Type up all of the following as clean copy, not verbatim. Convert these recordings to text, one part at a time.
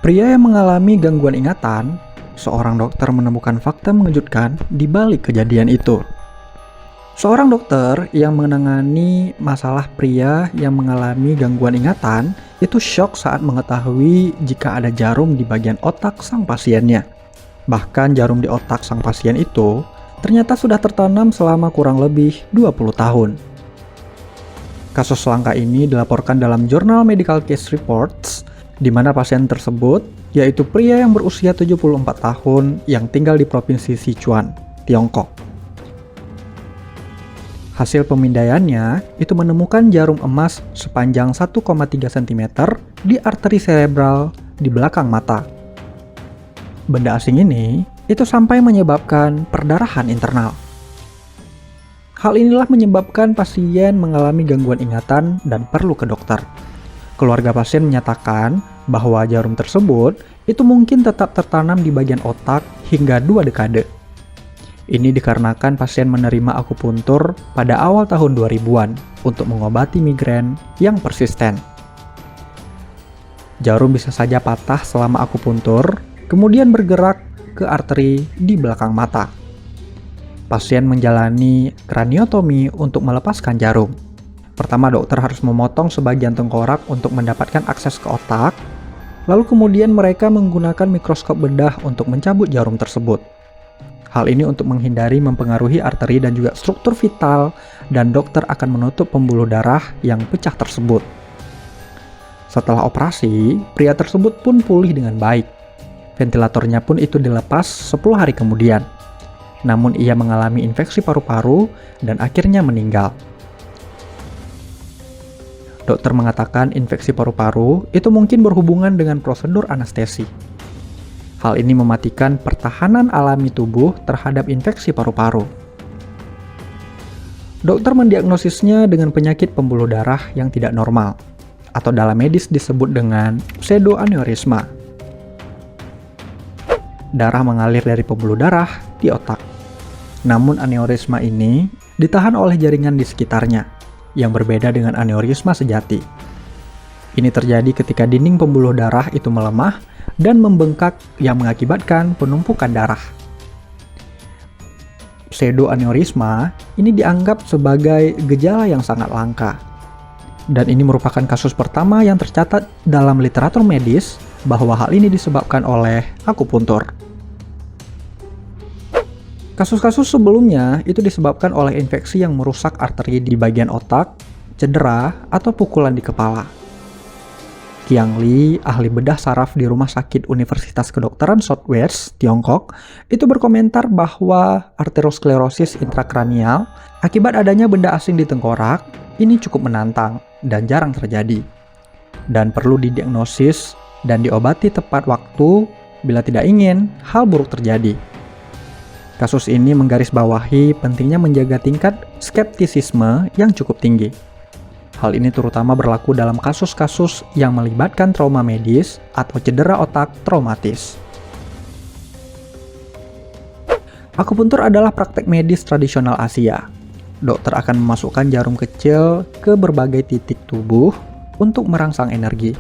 Pria yang mengalami gangguan ingatan, seorang dokter menemukan fakta mengejutkan di balik kejadian itu. Seorang dokter yang menangani masalah pria yang mengalami gangguan ingatan itu syok saat mengetahui jika ada jarum di bagian otak sang pasiennya. Bahkan jarum di otak sang pasien itu ternyata sudah tertanam selama kurang lebih 20 tahun. Kasus langka ini dilaporkan dalam jurnal Medical Case Reports, di mana pasien tersebut yaitu pria yang berusia 74 tahun yang tinggal di Provinsi Sichuan, Tiongkok. Hasil pemindaiannya itu menemukan jarum emas sepanjang 1,3 cm di arteri cerebral di belakang mata. Benda asing ini itu sampai menyebabkan perdarahan internal. Hal inilah menyebabkan pasien mengalami gangguan ingatan dan perlu ke dokter. Keluarga pasien menyatakan bahwa jarum tersebut itu mungkin tetap tertanam di bagian otak hingga 2 dekade. Ini dikarenakan pasien menerima akupuntur pada awal tahun 2000-an untuk mengobati migrain yang persisten. Jarum bisa saja patah selama akupuntur, kemudian bergerak ke arteri di belakang mata. Pasien menjalani kraniotomi untuk melepaskan jarum. Pertama, dokter harus memotong sebagian tengkorak untuk mendapatkan akses ke otak, lalu kemudian mereka menggunakan mikroskop bedah untuk mencabut jarum tersebut. Hal ini untuk menghindari mempengaruhi arteri dan juga struktur vital, dan dokter akan menutup pembuluh darah yang pecah tersebut. Setelah operasi, pria tersebut pun pulih dengan baik. Ventilatornya pun itu dilepas 10 hari kemudian. Namun ia mengalami infeksi paru-paru dan akhirnya meninggal. Dokter mengatakan infeksi paru-paru itu mungkin berhubungan dengan prosedur anestesi. Hal ini mematikan pertahanan alami tubuh terhadap infeksi paru-paru. Dokter mendiagnosisnya dengan penyakit pembuluh darah yang tidak normal, atau dalam medis disebut dengan pseudoaneurisma. Darah mengalir dari pembuluh darah di otak. Namun aneurisma ini ditahan oleh jaringan di sekitarnya, yang berbeda dengan aneurisma sejati. Ini terjadi ketika dinding pembuluh darah itu melemah dan membengkak yang mengakibatkan penumpukan darah. Pseudoaneurisma ini dianggap sebagai gejala yang sangat langka. Dan ini merupakan kasus pertama yang tercatat dalam literatur medis bahwa hal ini disebabkan oleh akupuntur. Kasus-kasus sebelumnya itu disebabkan oleh infeksi yang merusak arteri di bagian otak, cedera, atau pukulan di kepala. Qiang Li, ahli bedah saraf di Rumah Sakit Universitas Kedokteran Southwest, Tiongkok, itu berkomentar bahwa arteriosklerosis intrakranial akibat adanya benda asing di tengkorak ini cukup menantang dan jarang terjadi, dan perlu didiagnosis dan diobati tepat waktu bila tidak ingin hal buruk terjadi. Kasus ini menggarisbawahi pentingnya menjaga tingkat skeptisisme yang cukup tinggi. Hal ini terutama berlaku dalam kasus-kasus yang melibatkan trauma medis atau cedera otak traumatis. Akupuntur adalah praktek medis tradisional Asia. Dokter akan memasukkan jarum kecil ke berbagai titik tubuh untuk merangsang energi.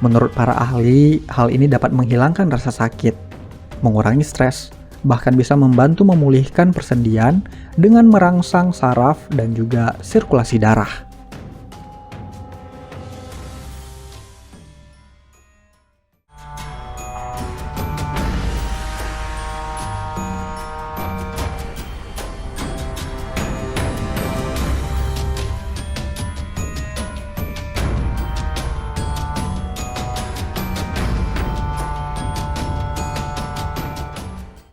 Menurut para ahli, hal ini dapat menghilangkan rasa sakit, mengurangi stres, bahkan bisa membantu memulihkan persendian dengan merangsang saraf dan juga sirkulasi darah.